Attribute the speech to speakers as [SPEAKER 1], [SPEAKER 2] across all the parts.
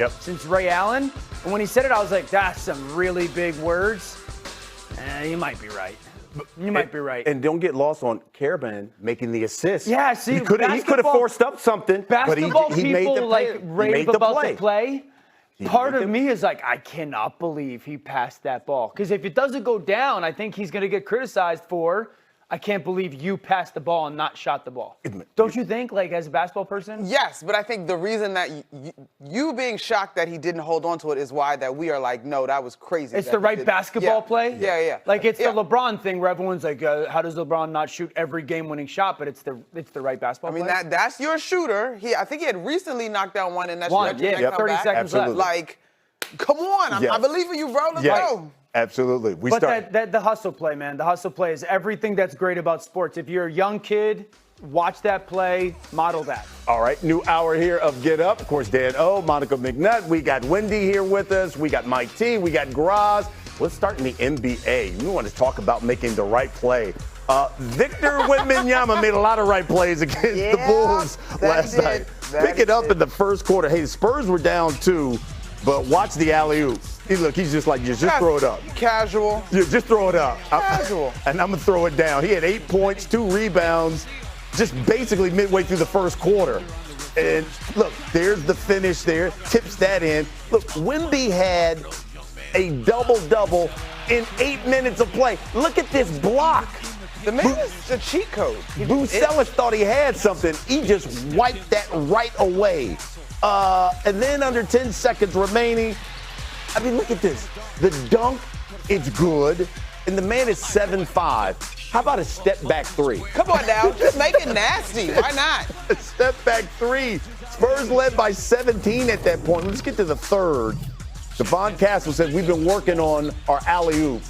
[SPEAKER 1] since Ray Allen. And when he said it, I was like, that's some really big words. You might be right. You might be right.
[SPEAKER 2] And don't get lost on Caravan making the assist.
[SPEAKER 1] Yeah, see,
[SPEAKER 2] he could have forced up something, but he made the play.
[SPEAKER 1] Rave about the play. Part of me is like, I cannot believe he passed that ball. Because if it doesn't go down, I think he's going to get criticized for, I can't believe you passed the ball and not shot the ball. Don't you think, like, as a basketball person?
[SPEAKER 3] Yes, but I think the reason that you being shocked that he didn't hold on to it is why that we are like, no, that was crazy.
[SPEAKER 1] It's the right basketball play?
[SPEAKER 3] Yeah.
[SPEAKER 1] Like, it's the LeBron thing where everyone's like, how does LeBron not shoot every game-winning shot? But it's the right basketball play.
[SPEAKER 3] I mean, that's your shooter. I think he had recently knocked down one in that stretch.
[SPEAKER 1] Yeah, 30 seconds left.
[SPEAKER 3] Like, come on. I believe in you, bro. Let's go.
[SPEAKER 2] Absolutely.
[SPEAKER 1] The hustle play, man. The hustle play is everything that's great about sports. If you're a young kid, watch that play, model that.
[SPEAKER 2] All right, new hour here of Get Up. Of course, Dan O, Monica McNutt. We got Wendy here with us. We got Mike T. We got Graz. Let's start in the NBA. We want to talk about making the right play. Victor Wembanyama made a lot of right plays against the Bulls last night. Pick it up in the first quarter. Hey, the Spurs were down 2, but watch the alley-oop. He's just like, just throw it up.
[SPEAKER 3] Casual.
[SPEAKER 2] Yeah, just throw it up.
[SPEAKER 3] Casual.
[SPEAKER 2] And I'm going to throw it down. He had 8 points, 2 rebounds, just basically midway through the first quarter. And look, there's the finish there. Tips that in. Look, Wemby had a double-double in 8 minutes of play. Look at this block.
[SPEAKER 3] The man is a cheat code.
[SPEAKER 2] Bucelis thought he had something. He just wiped that right away. And then under 10 seconds remaining, I mean, look at this. The dunk, it's good. And the man is 7'5". How about a step back 3?
[SPEAKER 3] Come on now. Just make it nasty. Why not?
[SPEAKER 2] A step back 3. Spurs led by 17 at that point. Let's get to the third. Devon Castle said, we've been working on our alley-oop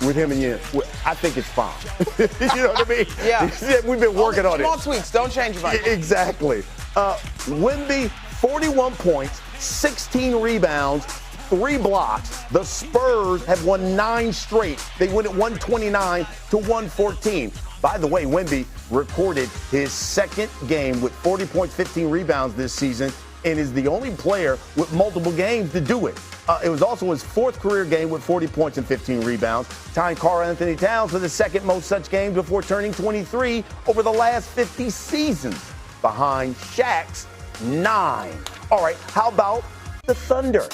[SPEAKER 2] with him and you. I think it's fine. You know what I mean?
[SPEAKER 3] Yeah.
[SPEAKER 2] He said, we've been working on it.
[SPEAKER 3] Small tweaks. Don't change your mind.
[SPEAKER 2] Exactly. Wemby, 41 points, 16 rebounds, 3 blocks. The Spurs have won 9 straight. They win at 129-114. By the way, Wemby recorded his second game with 40 points, 15 rebounds this season, and is the only player with multiple games to do it. It was also his 4th career game with 40 points and 15 rebounds, tying Karl-Anthony Towns for the second most such games before turning 23 over the last 50 seasons, behind Shaq's 9. All right, how about the Thunder?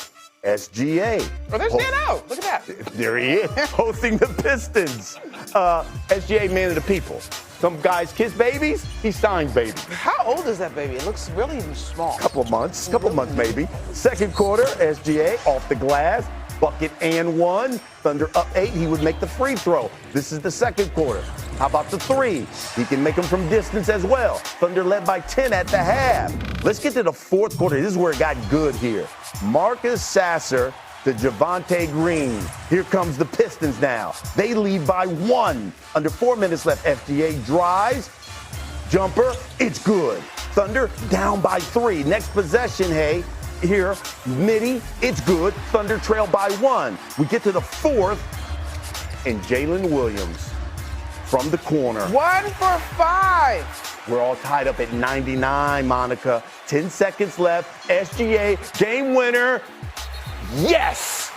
[SPEAKER 2] SGA.
[SPEAKER 3] Oh, there's Dan out. Look at that.
[SPEAKER 2] There he is, hosting the Pistons. SGA, man of the people. Some guys kiss babies, he signs babies.
[SPEAKER 3] How old is that baby? It looks really small.
[SPEAKER 2] Couple months maybe. Second quarter, SGA off the glass, bucket and 1. Thunder up 8, he would make the free throw. This is the second quarter. How about the 3? He can make them from distance as well. Thunder led by 10 at the half. Let's get to the fourth quarter. This is where it got good here. Marcus Sasser to Javonte Green. Here comes the Pistons now. They lead by 1. Under 4 minutes left, SGA drives. Jumper, it's good. Thunder down by 3. Next possession, hey. Here, Mitty, it's good. Thunder trail by 1. We get to the fourth, and Jalen Williams from the corner.
[SPEAKER 3] 1 for 5.
[SPEAKER 2] We're all tied up at 99, Monica. 10 seconds left. SGA, game winner. Yes!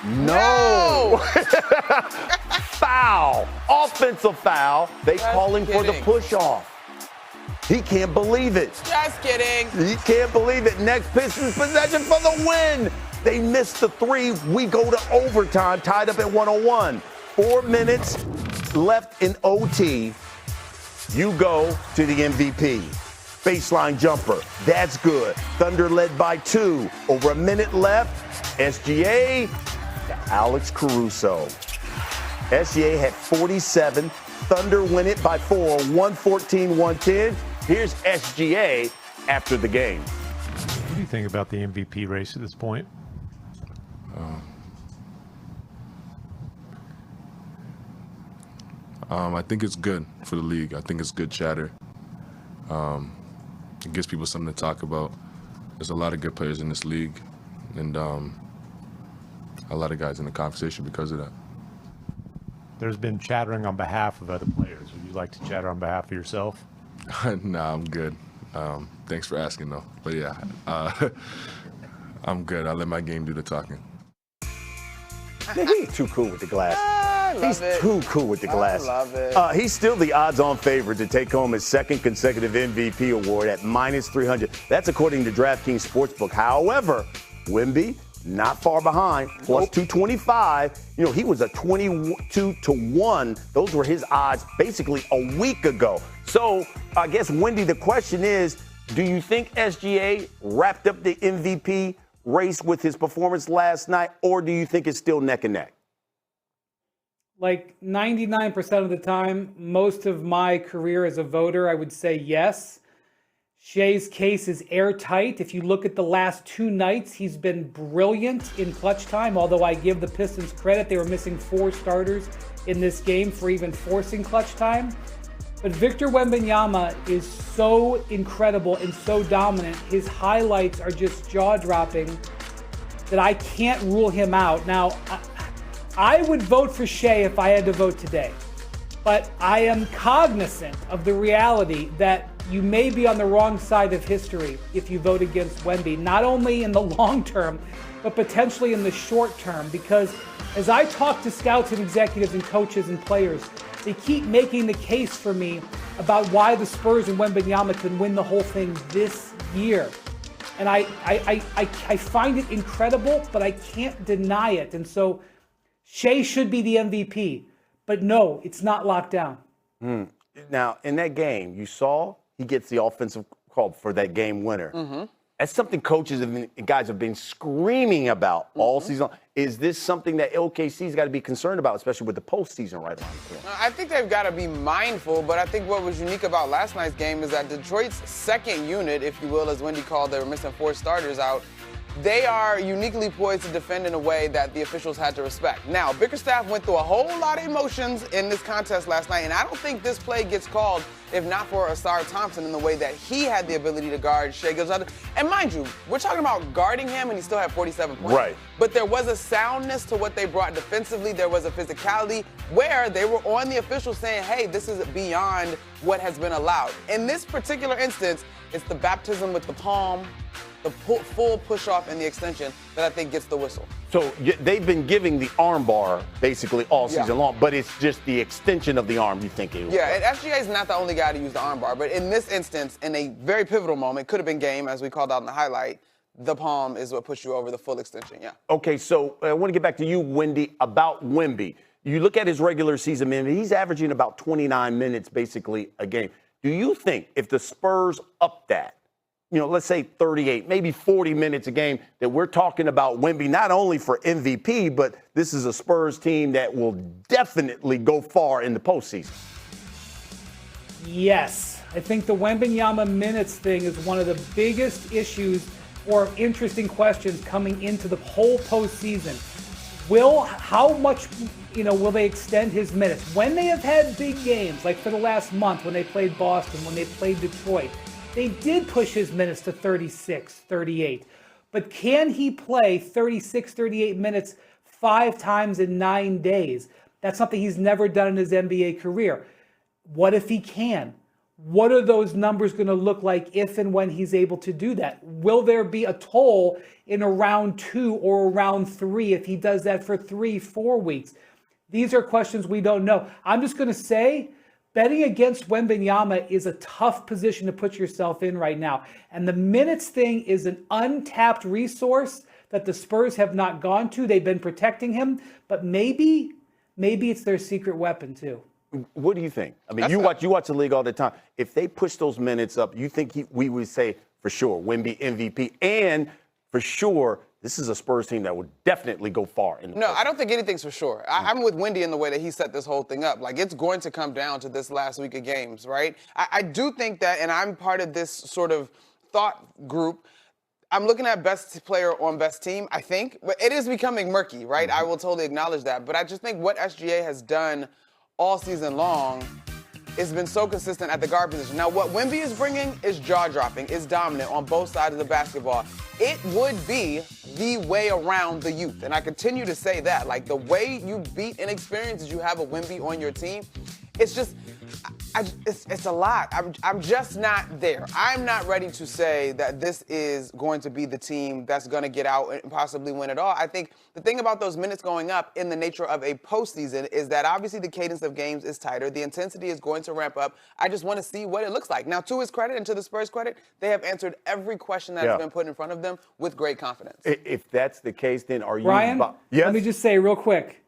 [SPEAKER 2] No! Foul. Offensive foul. They calling for the push-off. He can't believe it.
[SPEAKER 3] Just kidding.
[SPEAKER 2] He can't believe it. Next Pistons possession for the win. They missed the 3. We go to overtime, tied up at 101. 4 minutes left in OT. You go to the MVP. Baseline jumper. That's good. Thunder led by 2. Over a minute left. SGA to Alex Caruso. SGA had 47. Thunder win it by 4, 114-110. Here's SGA after the game.
[SPEAKER 4] What do you think about the MVP race at this point?
[SPEAKER 5] I think it's good for the league. I think it's good chatter. It gives people something to talk about. There's a lot of good players in this league, and a lot of guys in the conversation because of that.
[SPEAKER 4] There's been chattering on behalf of other players. Would you like to chatter on behalf of yourself?
[SPEAKER 5] Nah, I'm good. Thanks for asking, though. But yeah, I'm good. I let my game do the talking.
[SPEAKER 2] He's too cool with the glass.
[SPEAKER 3] I love
[SPEAKER 2] He's
[SPEAKER 3] it.
[SPEAKER 2] too cool with the glass.
[SPEAKER 3] I love it.
[SPEAKER 2] He's still the odds-on favorite to take home his second consecutive MVP award at -300. That's according to DraftKings Sportsbook. However, Wemby, not far behind, plus 225. You know, he was a 22-1. Those were his odds basically a week ago. So I guess, Wendy, the question is, do you think SGA wrapped up the MVP race with his performance last night, or do you think it's still neck and neck?
[SPEAKER 6] Like 99% of the time, most of my career as a voter, I would say yes. Shea's case is airtight. If you look at the last 2 nights, he's been brilliant in clutch time, although I give the Pistons credit. They were missing 4 starters in this game for even forcing clutch time. But Victor Wembanyama is so incredible and so dominant. His highlights are just jaw-dropping that I can't rule him out. Now, I would vote for Shea if I had to vote today. But I am cognizant of the reality that you may be on the wrong side of history if you vote against Wemby, not only in the long term, but potentially in the short term. Because as I talk to scouts and executives and coaches and players, they keep making the case for me about why the Spurs and Wembanyama can win the whole thing this year. And I find it incredible, but I can't deny it. And so Shea should be the MVP. But no, it's not locked down.
[SPEAKER 2] Now, in that game, you saw he gets the offensive call for that game winner. That's something coaches and guys have been screaming about all season. Is this something that OKC's got to be concerned about, especially with the postseason right around the corner?
[SPEAKER 3] I think they've got to be mindful, but I think what was unique about last night's game is that Detroit's second unit, if you will, as Wendy called, they were missing 4 starters out. They are uniquely poised to defend in a way that the officials had to respect. Now, Bickerstaff went through a whole lot of emotions in this contest last night, and I don't think this play gets called if not for Asar Thompson in the way that he had the ability to guard Shea Gilgeous-Alexander. And mind you, we're talking about guarding him, and he still had 47 points.
[SPEAKER 2] Right.
[SPEAKER 3] But there was a soundness to what they brought defensively. There was a physicality where they were on the officials saying, hey, this is beyond what has been allowed. In this particular instance, it's the baptism with the palm, the full push-off and the extension that I think gets the whistle.
[SPEAKER 2] So they've been giving the arm bar basically all season long, but it's just the extension of the arm you think it was.
[SPEAKER 3] Yeah, and SGA is not the only guy to use the arm bar, but in this instance, in a very pivotal moment, could have been game, as we called out in the highlight, the palm is what puts you over the full extension, yeah.
[SPEAKER 2] Okay, so I want to get back to you, Wendy, about Wemby. You look at his regular season minutes, he's averaging about 29 minutes basically a game. Do you think if the Spurs up that, you know, let's say 38, maybe 40 minutes a game, that we're talking about Wemby not only for MVP, but this is a Spurs team that will definitely go far in the postseason?
[SPEAKER 6] Yes. I think the Wembanyama minutes thing is one of the biggest issues or interesting questions coming into the whole postseason. How much, will they extend his minutes? When they have had big games, like for the last month when they played Boston, when they played Detroit, they did push his minutes to 36, 38. But can he play 36, 38 minutes 5 times in 9 days? That's something he's never done in his NBA career. What if he can? What are those numbers going to look like if and when he's able to do that? Will there be a toll in a round 2 or a round 3 if he does that for 3-4 weeks? These are questions we don't know. I'm just going to say, betting against Wembanyama is a tough position to put yourself in right now. And the minutes thing is an untapped resource that the Spurs have not gone to. They've been protecting him, but maybe it's their secret weapon too.
[SPEAKER 2] What do you think? I mean, you watch the league all the time. If they push those minutes up, you think we would say for sure Wemby MVP, and for sure this is a Spurs team that would definitely go far in the
[SPEAKER 3] No, I don't think anything's for sure. I'm with Wendy in the way that he set this whole thing up. Like, it's going to come down to this last week of games, right? I do think that, and I'm part of this sort of thought group, I'm looking at best player on best team, I think. But it is becoming murky, right? I will totally acknowledge that. But I just think what SGA has done all season long, it's been so consistent at the guard position. Now, what Wemby is bringing is jaw-dropping, is dominant on both sides of the basketball. It would be the way around the youth, and I continue to say that. Like, the way you beat inexperience is you have a Wemby on your team. It's just, It's a lot. I'm just not there. I'm not ready to say that this is going to be the team that's going to get out and possibly win it all. I think the thing about those minutes going up in the nature of a postseason is that obviously the cadence of games is tighter. The intensity is going to ramp up. I just want to see what it looks like. Now, to his credit and to the Spurs' credit, they have answered every question that has been put in front of them with great confidence.
[SPEAKER 2] If that's the case, then are you...
[SPEAKER 6] Ryan,
[SPEAKER 2] Yes?
[SPEAKER 6] let me just say real quick.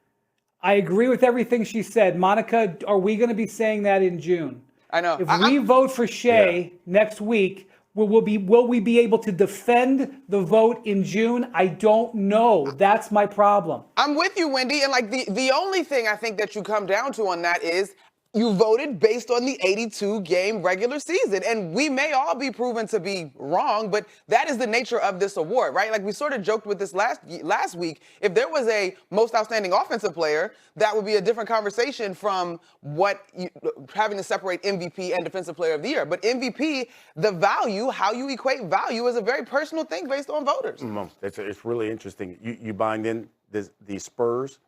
[SPEAKER 6] I agree with everything she said. Monica, are we going to be saying that in June?
[SPEAKER 3] I know.
[SPEAKER 6] If we vote for Shea next week, will we be able to defend the vote in June? I don't know. That's my problem.
[SPEAKER 3] I'm with you, Wendy. And like the only thing I think that you come down to on that is you voted based on the 82-game regular season. And we may all be proven to be wrong, but that is the nature of this award, right? Like we sort of joked with this last week. If there was a most outstanding offensive player, that would be a different conversation from having to separate MVP and defensive player of the year. But MVP, the value, how you equate value is a very personal thing based on voters.
[SPEAKER 2] It's really interesting. You bind in the Spurs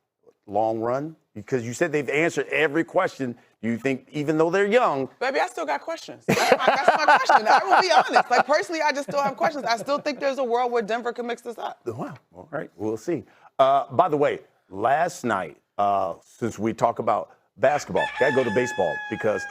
[SPEAKER 2] long run? Because you said they've answered every question. You think, even though they're young...
[SPEAKER 3] Baby, I still got questions. That's my question. I will be honest. Like, personally, I just still have questions. I still think there's a world where Denver can mix this up.
[SPEAKER 2] Well, all right. We'll see. By the way, last night, since we talk about basketball, got to go to baseball because